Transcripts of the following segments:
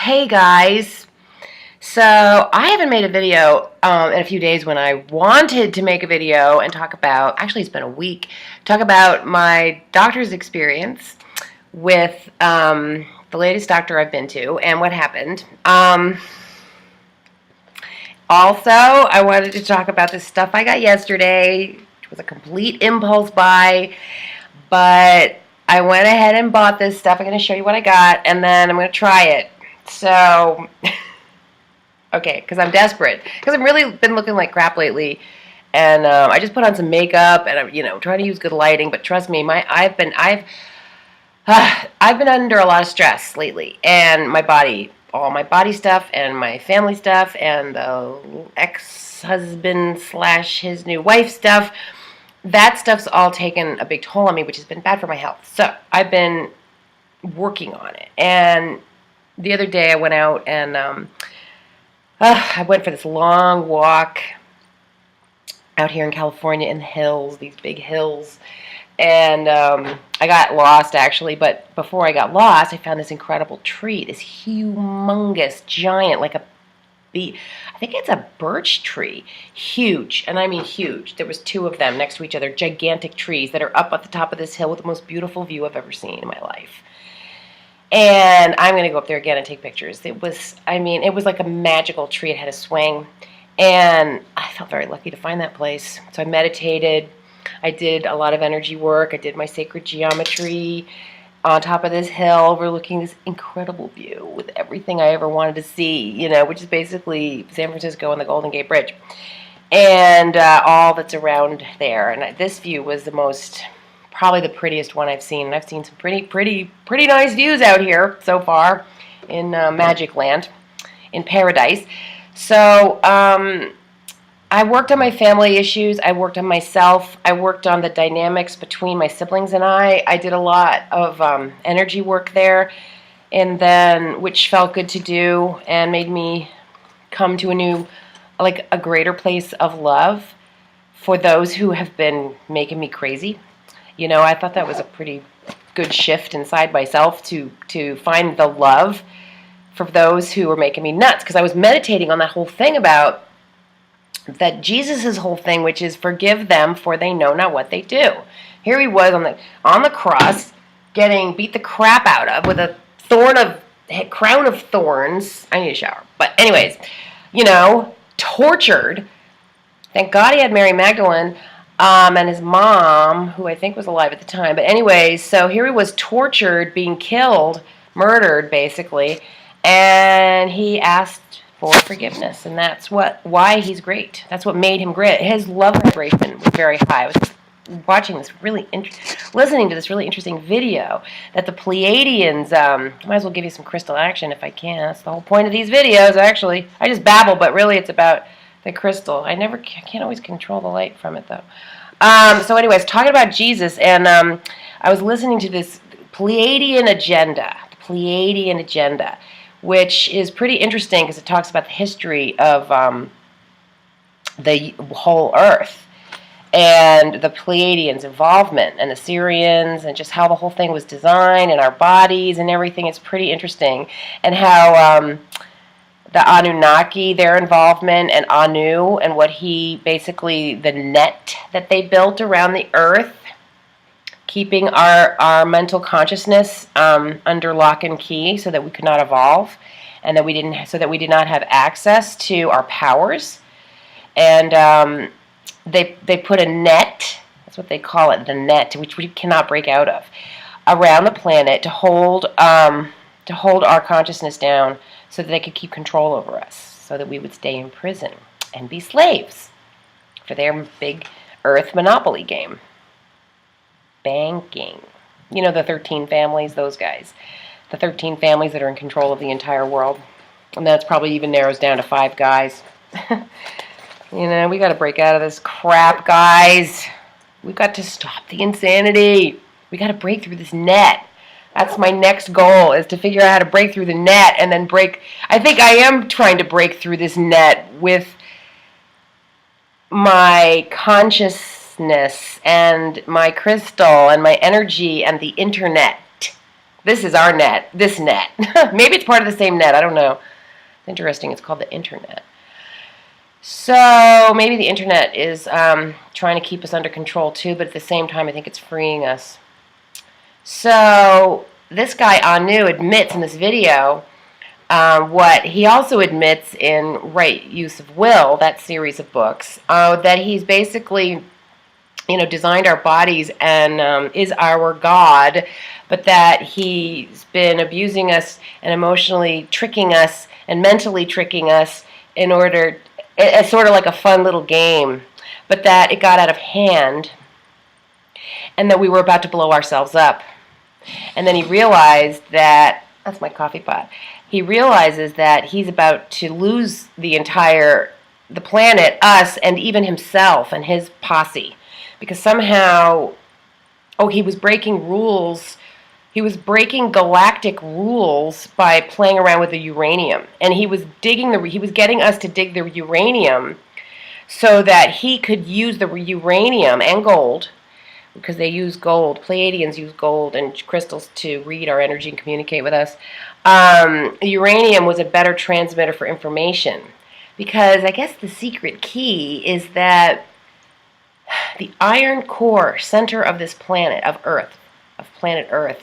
Hey guys, so I haven't made a video in a few days when I wanted to make a video and talk about, actually it's been a week, talk about my doctor's experience with the latest doctor I've been to and what happened. Also, I wanted to talk about the stuff I got yesterday, which was a complete impulse buy, but I went ahead and bought this stuff. I'm going to show you what I got, and then I'm going to try it. So, okay, because I'm desperate. Because I've really been looking like crap lately, and I just put on some makeup, and I'm, trying to use good lighting. But trust me, I've been under a lot of stress lately, and my body, all my body stuff, and my family stuff, and the ex-husband / his new wife stuff. That stuff's all taken a big toll on me, which has been bad for my health. So I've been working on it, and the other day I went out and I went for this long walk out here in California in the hills, these big hills, and I got lost actually, but before I got lost I found this incredible tree, this humongous giant, like I think it's a birch tree, huge, and I mean huge. There was two of them next to each other, gigantic trees that are up at the top of this hill with the most beautiful view I've ever seen in my life. And I'm going to go up there again and take pictures. It was like a magical tree. It had a swing. And I felt very lucky to find that place. So I meditated. I did a lot of energy work. I did my sacred geometry on top of this hill overlooking this incredible view with everything I ever wanted to see, which is basically San Francisco and the Golden Gate Bridge. And all that's around there. And this view was probably the prettiest one I've seen. And I've seen some pretty nice views out here so far in Magic Land, in paradise. So I worked on my family issues. I worked on myself. I worked on the dynamics between my siblings and I. I did a lot of energy work there, and then which felt good to do and made me come to a greater place of love for those who have been making me crazy. I thought that was a pretty good shift inside myself to find the love for those who were making me nuts, because I was meditating on that whole thing about that Jesus' whole thing, which is forgive them for they know not what they do. Here he was on the cross getting beat the crap out of with a crown of thorns. I need a shower. But anyways, tortured. Thank God he had Mary Magdalene and his mom, who I think was alive at the time. But anyways, so here he was tortured, being killed, murdered, basically, and he asked for forgiveness, and that's why he's great. That's what made him great. His love vibration was very high. I was watching this listening to this really interesting video that the Pleiadians, might as well give you some crystal action if I can. That's the whole point of these videos, actually. I just babble, but really it's about the crystal. I can't always control the light from it, though. So anyways, talking about Jesus, and I was listening to this Pleiadian agenda, which is pretty interesting because it talks about the history of the whole earth and the Pleiadians' involvement and the Syrians and just how the whole thing was designed and our bodies and everything. It's pretty interesting. And how the Anunnaki, their involvement, and Anu, and what the net that they built around the earth, keeping our mental consciousness under lock and key so that we could not evolve, and so that we did not have access to our powers. And they put a net, that's what they call it, the net, which we cannot break out of, around the planet to hold our consciousness down so that they could keep control over us, so that we would stay in prison and be slaves for their big earth monopoly game. Banking. The 13 families, those guys. The 13 families that are in control of the entire world. And that's probably even narrows down to 5 guys. We got to break out of this crap, guys. We've got to stop the insanity. We got to break through this net. That's my next goal, is to figure out how to break through the net and then I think I am trying to break through this net with my consciousness and my crystal and my energy and the internet. This is our net. This net. Maybe it's part of the same net. I don't know. It's interesting. It's called the internet. So maybe the internet is trying to keep us under control too, but at the same time, I think it's freeing us. So this guy Anu admits in this video what he also admits in Right Use of Will, that series of books, that he's basically, designed our bodies and is our God, but that he's been abusing us and emotionally tricking us and mentally tricking us in order, it's sort of like a fun little game, but that it got out of hand and that we were about to blow ourselves up. And then he realized that, that's my coffee pot, he realizes that he's about to lose the planet, us, and even himself and his posse. Because somehow, he was breaking rules. He was breaking galactic rules by playing around with the uranium. And he was getting us to dig the uranium so that he could use the uranium and gold, because they use gold. Pleiadians use gold and crystals to read our energy and communicate with us. Uranium was a better transmitter for information, because I guess the secret key is that the iron core center of this planet, of planet Earth,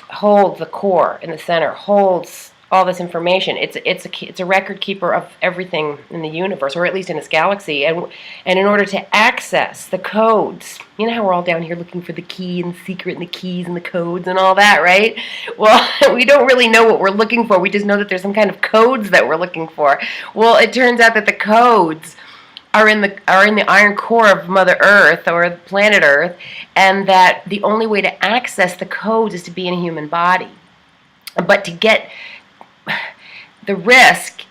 holds the core in the center, holds all this information. It's a record keeper of everything in the universe, or at least in this galaxy. And in order to access the codes, you know how we're all down here looking for the key and the secret and the keys and the codes and all that, right? Well, we don't really know what we're looking for. We just know that there's some kind of codes that we're looking for. Well, it turns out that the codes are in the iron core of Mother Earth, or planet Earth, and that the only way to access the codes is to be in a human body. But to get the risk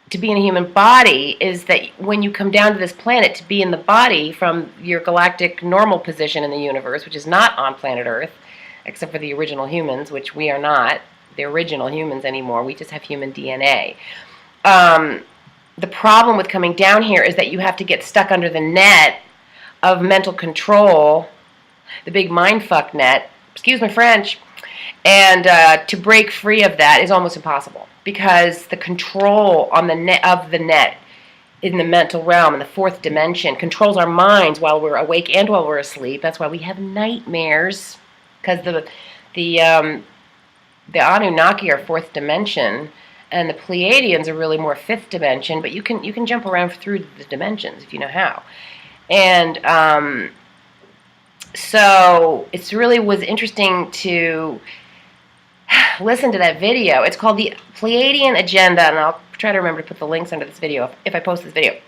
to be in a human body is that when you come down to this planet, to be in the body from your galactic normal position in the universe, which is not on planet Earth, except for the original humans, which we are not the original humans anymore. We just have human DNA. The problem with coming down here is that you have to get stuck under the net of mental control, the big mindfuck net, excuse my French, and to break free of that is almost impossible, because the control on the net in the mental realm, in the fourth dimension, controls our minds while we're awake and while we're asleep. That's why we have nightmares, because the Anunnaki are fourth dimension, and the Pleiadians are really more fifth dimension, but you can jump around through the dimensions if you know how. And so it really was interesting to listen to that video. It's called The Pleiadian Agenda, and I'll try to remember to put the links under this video if I post this video,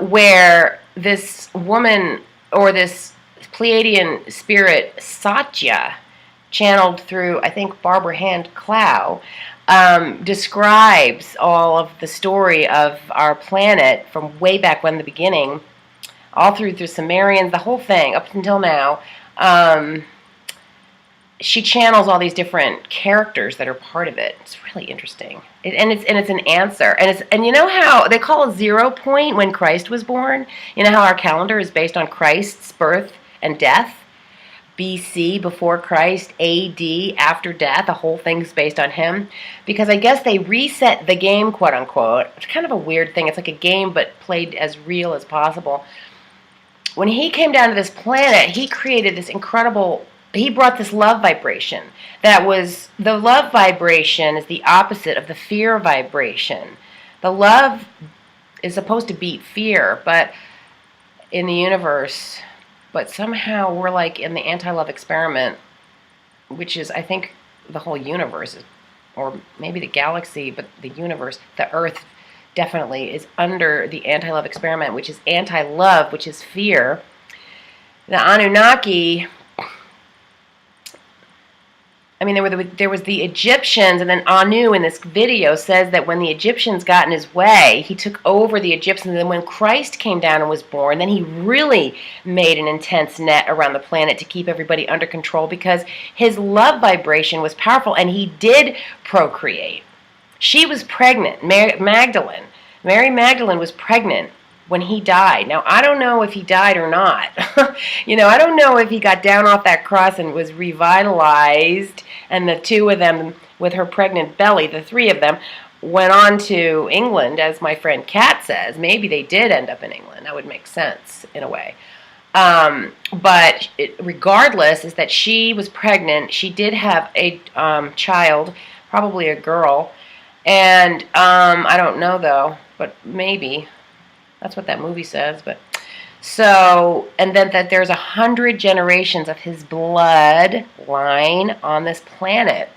where this woman, or this Pleiadian spirit, Satya, channeled through, I think, Barbara Hand Clow, describes all of the story of our planet from way back when, the beginning, all through the Sumerians, the whole thing, up until now. She channels all these different characters that are part of it. It's really interesting. It's an answer. And you know how they call a 0 point when Christ was born? You know how our calendar is based on Christ's birth and death? BC, before Christ, AD, after death, the whole thing's based on him. Because I guess they reset the game, quote unquote. It's kind of a weird thing. It's like a game, but played as real as possible. When he came down to this planet, he created this incredible, he brought this love vibration. That was, the love vibration is the opposite of the fear vibration. The love is supposed to beat fear, but in the universe, but somehow we're like in the anti-love experiment, which is, I think, the whole universe, or maybe the galaxy, but the universe, the Earth definitely is under the anti-love experiment, which is anti-love, which is fear. The Anunnaki, I mean, there was the Egyptians, and then Anu in this video says that when the Egyptians got in his way, he took over the Egyptians, and then when Christ came down and was born, then he really made an intense net around the planet to keep everybody under control, because his love vibration was powerful, and he did procreate. She was pregnant, Mary Magdalene was pregnant when he died. Now, I don't know if he died or not. I don't know if he got down off that cross and was revitalized, and the two of them with her pregnant belly, the three of them, went on to England, as my friend Kat says. Maybe they did end up in England. That would make sense in a way. But regardless, is that she was pregnant. She did have a child, probably a girl. And I don't know, though, but maybe. That's what that movie says. But so, and then that there's 100 generations of his blood line on this planet.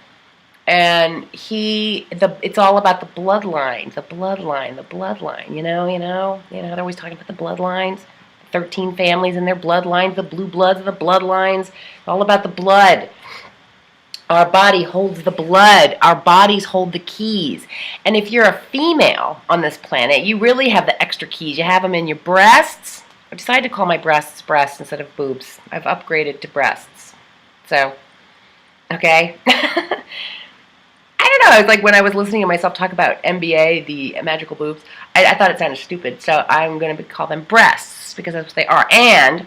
And it's all about the bloodline, the bloodline, the bloodline. They're always talking about the bloodlines. 13 families and their bloodlines, the blue bloods and the bloodlines. It's all about the blood. Our body holds the blood. Our bodies hold the keys. And if you're a female on this planet, you really have the extra keys. You have them in your breasts. I decided to call my breasts breasts instead of boobs. I've upgraded to breasts. So, okay. I don't know. It's like when I was listening to myself talk about NBA, the magical boobs, I thought it sounded stupid. So I'm going to call them breasts because that's what they are. And,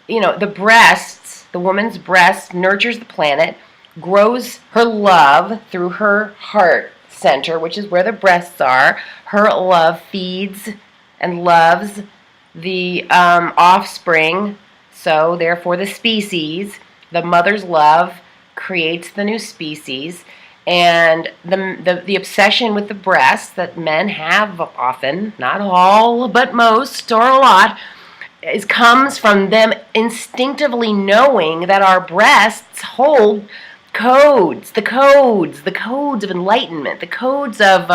the breasts, the woman's breast nurtures the planet, grows her love through her heart center, which is where the breasts are. Her love feeds and loves the offspring, so therefore the species. The mother's love creates the new species, and the obsession with the breasts that men have often, not all, but most or a lot, comes from them instinctively knowing that our breasts hold codes, the codes of enlightenment, the codes of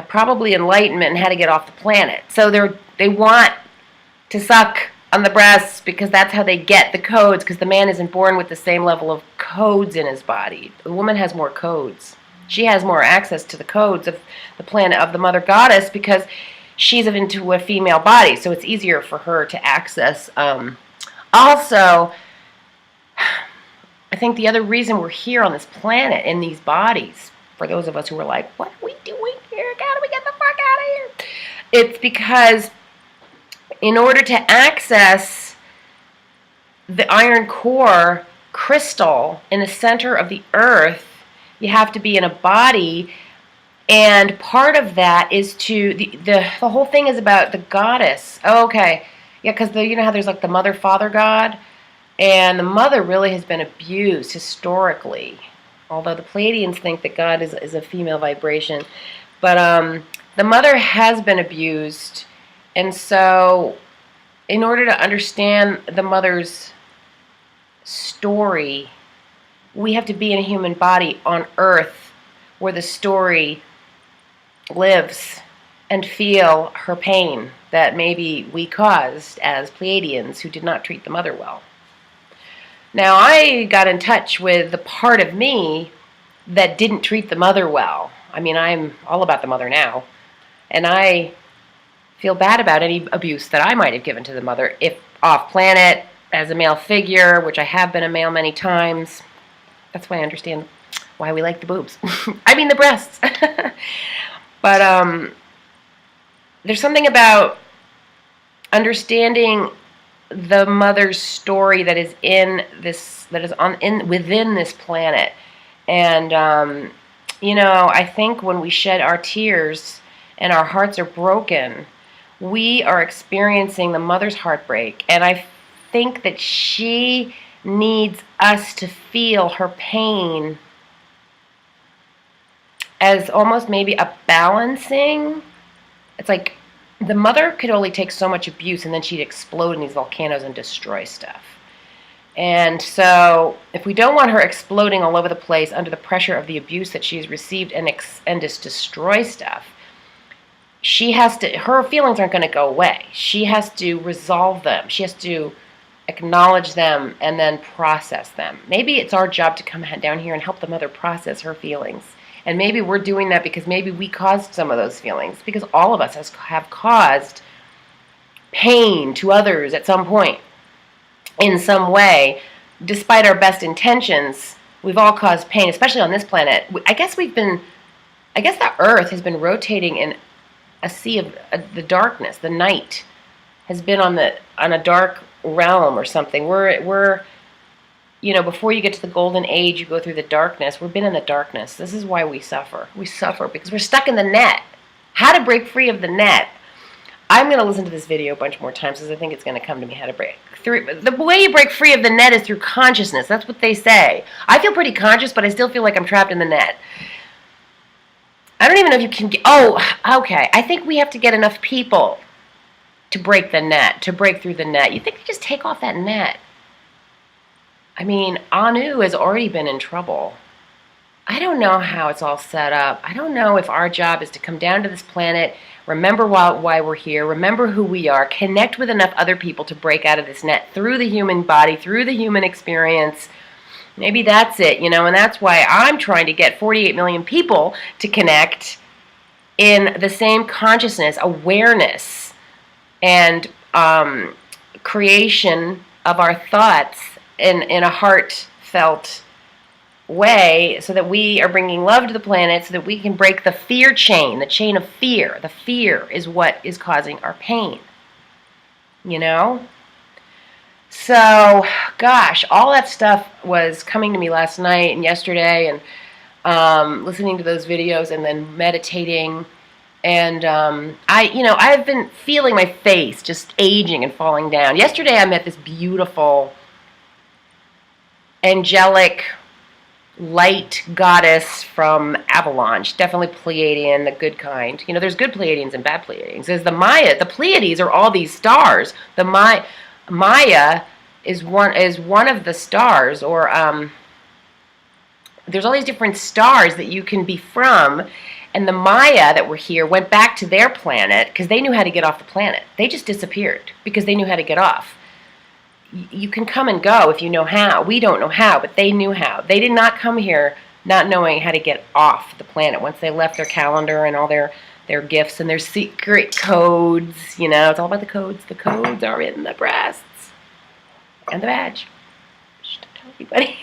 probably enlightenment and how to get off the planet. So they want to suck on the breasts because that's how they get the codes, because the man isn't born with the same level of codes in his body. The woman has more codes. She has more access to the codes of the planet, of the mother goddess, because she's into a female body, so it's easier for her to access. Also, I think the other reason we're here on this planet in these bodies, for those of us who are like, what are we doing here? How do we get the fuck out of here? It's because in order to access the iron core crystal in the center of the earth, you have to be in a body, and part of that is the whole thing is about the goddess. Oh, okay. Yeah, because you know how there's like the mother, father god, and the mother really has been abused historically, although the Pleiadians think that God is a female vibration. But the mother has been abused. And so, in order to understand the mother's story, we have to be in a human body on Earth where the story lives and feel her pain that maybe we caused as Pleiadians who did not treat the mother well. Now, I got in touch with the part of me that didn't treat the mother well. I mean, I'm all about the mother now. And I feel bad about any abuse that I might have given to the mother, if off planet, as a male figure, which I have been a male many times. That's why I understand why we like the boobs. I mean the breasts. But there's something about understanding the mother's story that is within this planet. And I think when we shed our tears and our hearts are broken, we are experiencing the mother's heartbreak. And I think that she needs us to feel her pain as almost maybe a balancing. It's like the mother could only take so much abuse, and then she'd explode in these volcanoes and destroy stuff. And so if we don't want her exploding all over the place under the pressure of the abuse that she's received and just destroy stuff, her feelings aren't going to go away. She has to resolve them. She has to acknowledge them and then process them. Maybe it's our job to come down here and help the mother process her feelings. And maybe we're doing that because maybe we caused some of those feelings, because all of us have caused pain to others at some point in some way. Despite our best intentions, we've all caused pain, especially on this planet. I guess the Earth has been rotating in a sea of the darkness. The night has been on a dark realm or something. We're before you get to the golden age, you go through the darkness. We've been in the darkness. This is why we suffer. We suffer because we're stuck in the net. How to break free of the net. I'm going to listen to this video a bunch more times because I think it's going to come to me how to break through. The way you break free of the net is through consciousness. That's what they say. I feel pretty conscious, but I still feel like I'm trapped in the net. I don't even know if you can get... Oh, okay. I think we have to get enough people to break the net, to break through the net. You think they just take off that net? I mean, Anu has already been in trouble. I don't know how it's all set up. I don't know if our job is to come down to this planet, remember why we're here, remember who we are, connect with enough other people to break out of this net through the human body, through the human experience. Maybe that's it, and that's why I'm trying to get 48 million people to connect in the same consciousness, awareness, and creation of our thoughts in a heartfelt way, so that we are bringing love to the planet, so that we can break the fear chain, the chain of fear. The fear is what is causing our pain, So, gosh, all that stuff was coming to me last night and yesterday, and listening to those videos and then meditating. And I've been feeling my face just aging and falling down. Yesterday I met this beautiful angelic light goddess from Avalanche, definitely Pleiadian, the good kind. There's good Pleiadians and bad Pleiadians. There's the Maya. The Pleiades are all these stars. The Maya is one of the stars, or there's all these different stars that you can be from. And the Maya that were here went back to their planet because they knew how to get off the planet. They just disappeared because they knew how to get off. You can come and go if you know how. We don't know how, but they knew how. They did not come here not knowing how to get off the planet. Once they left their calendar and all their gifts and their secret codes, it's all about the codes. The codes are in the breasts and the badge. Shh, don't tell anybody.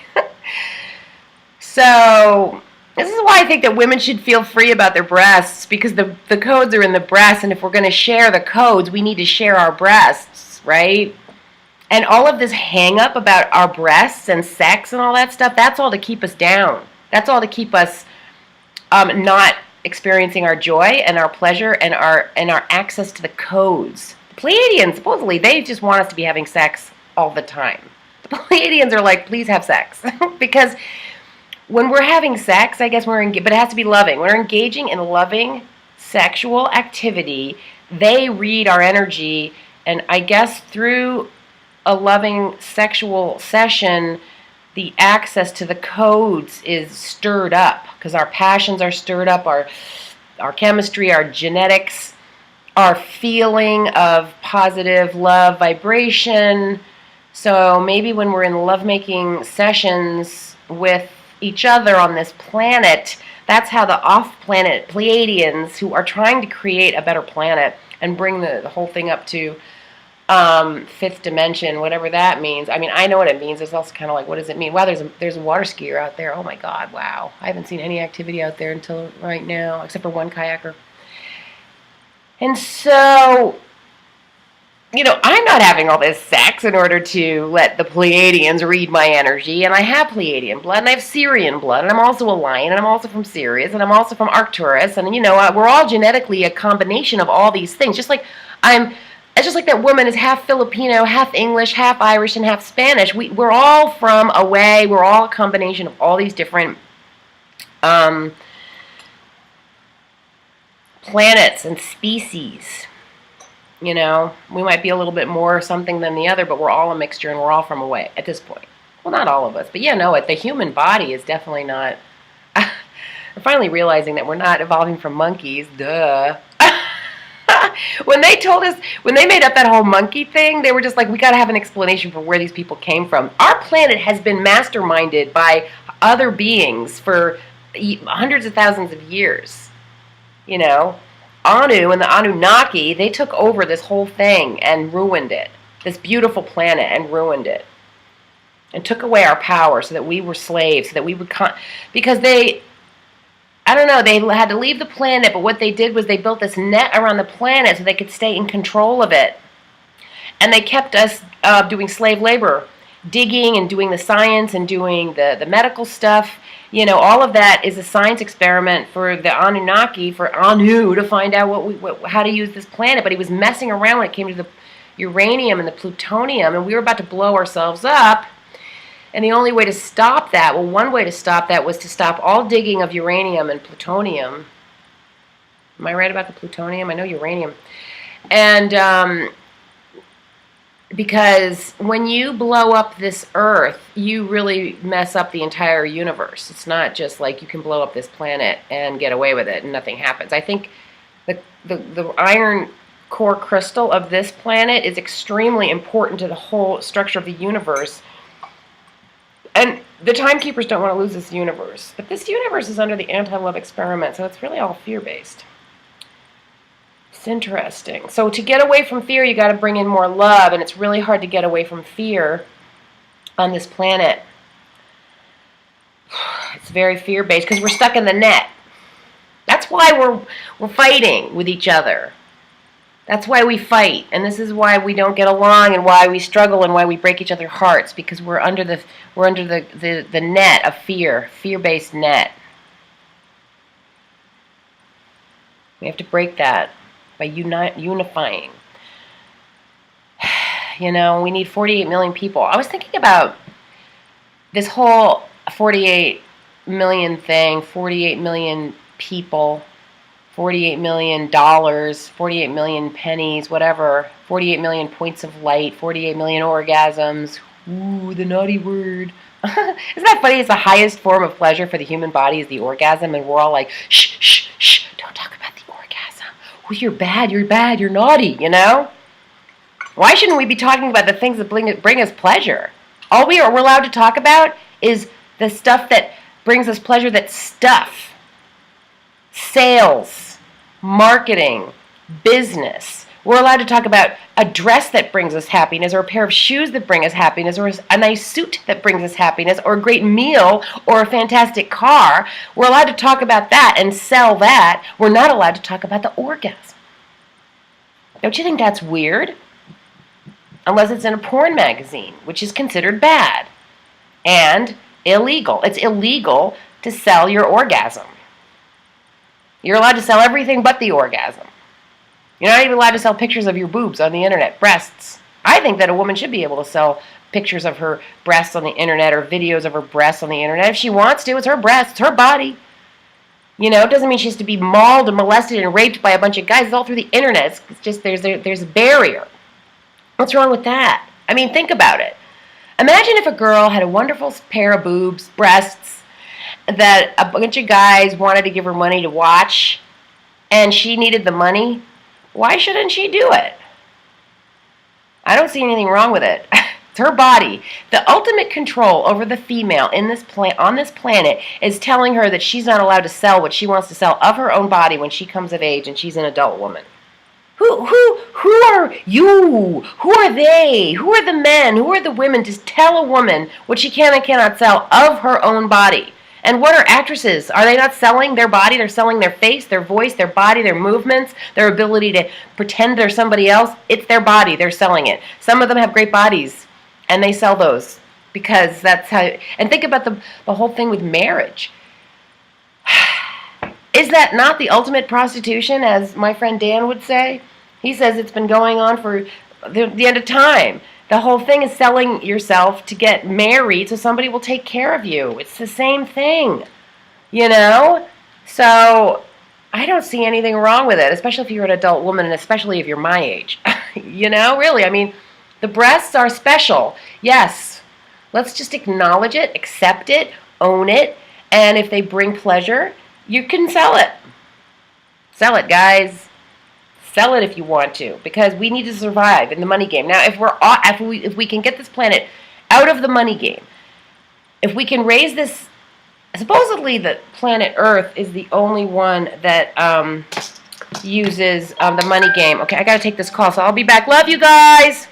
So this is why I think that women should feel free about their breasts, because the codes are in the breasts, and if we're going to share the codes, we need to share our breasts, right? And all of this hang-up about our breasts and sex and all that stuff, that's all to keep us down. That's all to keep us not experiencing our joy and our pleasure and our access to the codes. The Pleiadians, supposedly, they just want us to be having sex all the time. The Pleiadians are like, please have sex. Because when we're having sex, I guess but it has to be loving. When we're engaging in loving sexual activity, they read our energy, and I guess through a loving sexual session, the access to the codes is stirred up, because our passions are stirred up, our chemistry, our genetics, our feeling of positive love vibration. So maybe when we're in lovemaking sessions with each other on this planet, that's how the off-planet Pleiadians, who are trying to create a better planet and bring the whole thing up to fifth dimension, whatever that means. I mean, I know what it means. It's also kind of like, what does it mean? Wow, there's a water skier out there. Oh my God, wow. I haven't seen any activity out there until right now, except for one kayaker. And so, I'm not having all this sex in order to let the Pleiadians read my energy, and I have Pleiadian blood, and I have Sirian blood, and I'm also a lion, and I'm also from Sirius, and I'm also from Arcturus, and, we're all genetically a combination of all these things, just like it's just like that woman is half Filipino, half English, half Irish, and half Spanish. We're all from away. We're all a combination of all these different planets and species. We might be a little bit more something than the other, but we're all a mixture, and we're all from away at this point. Well, not all of us, but the human body is definitely not. We're finally realizing that we're not evolving from monkeys. Duh. When they made up that whole monkey thing, they were just like, we got to have an explanation for where these people came from. Our planet has been masterminded by other beings for hundreds of thousands of years. Anu and the Anunnaki, they took over this whole thing and ruined it. This beautiful planet, and ruined it. And took away our power so that we were slaves, so that we would because I don't know, they had to leave the planet, but what they did was they built this net around the planet so they could stay in control of it. And they kept us doing slave labor, digging and doing the science and doing the medical stuff. You know, all of that is a science experiment for the Anunnaki, for Anu, to find out how to use this planet. But he was messing around when it came to the uranium and the plutonium, and we were about to blow ourselves up. And the only way to stop that, well, one way to stop that was to stop all digging of uranium and plutonium. Am I right about the plutonium? I know uranium. And because when you blow up this Earth, you really mess up the entire universe. It's not just like you can blow up this planet and get away with it and nothing happens. I think the iron core crystal of this planet is extremely important to the whole structure of the universe. And the timekeepers don't want to lose this universe. But this universe is under the anti-love experiment, so it's really all fear-based. It's interesting. So to get away from fear, you got to bring in more love, and it's really hard to get away from fear on this planet. It's very fear-based because we're stuck in the net. That's why we're fighting with each other. That's why we fight, and this is why we don't get along, and why we struggle, and why we break each other's hearts, because we're under the net of fear-based net. We have to break that by unifying. You know, we need 48 million people. I was thinking about this whole 48 million thing, 48 million people, $48 million, 48 million pennies, whatever, 48 million points of light, 48 million orgasms. Ooh, the naughty word. Isn't that funny? It's the highest form of pleasure for the human body is the orgasm, and we're all like, shh, shh, shh, don't talk about the orgasm. Oh, you're bad, you're naughty, you know? Why shouldn't we be talking about the things that bring us pleasure? All we're allowed to talk about is the stuff that brings us pleasure, that's stuff. Sales. Marketing, business. We're allowed to talk about a dress that brings us happiness, or a pair of shoes that bring us happiness, or a nice suit that brings us happiness, or a great meal, or a fantastic car. We're allowed to talk about that and sell that. We're not allowed to talk about the orgasm. Don't you think that's weird? Unless it's in a porn magazine, which is considered bad and illegal. It's illegal to sell your orgasm. You're allowed to sell everything but the orgasm. You're not even allowed to sell pictures of your boobs on the internet, breasts. I think that a woman should be able to sell pictures of her breasts on the internet, or videos of her breasts on the internet. If she wants to, it's her breasts, it's her body. You know, it doesn't mean she has to be mauled and molested and raped by a bunch of guys. It's all through the internet. It's just there's a barrier. What's wrong with that? I mean, think about it. Imagine if a girl had a wonderful pair of boobs, breasts, that a bunch of guys wanted to give her money to watch, and she needed the money. Why shouldn't she do it? I don't see anything wrong with it. It's her body. The ultimate control over the female in this on this planet is telling her that she's not allowed to sell what she wants to sell of her own body when she comes of age and she's an adult woman. Who are you? Who are they? Who are the men? Who are the women to tell a woman what she can and cannot sell of her own body? And what are actresses? Are they not selling their body? They're selling their face, their voice, their body, their movements, their ability to pretend they're somebody else. It's their body. They're selling it. Some of them have great bodies, and they sell those because that's how... And think about the whole thing with marriage. Is that not the ultimate prostitution, as my friend Dan would say? He says it's been going on for the end of time. The whole thing is selling yourself to get married so somebody will take care of you. It's the same thing, you know? So I don't see anything wrong with it, especially if you're an adult woman and especially if you're my age. You know, really, I mean, the breasts are special. Yes, let's just acknowledge it, accept it, own it, and if they bring pleasure, you can sell it. Sell it, guys. Sell it if you want to, because we need to survive in the money game. Now, if we can get this planet out of the money game, if we can raise this, supposedly the planet Earth is the only one that uses the money game. Okay, I got to take this call, so I'll be back. Love you guys.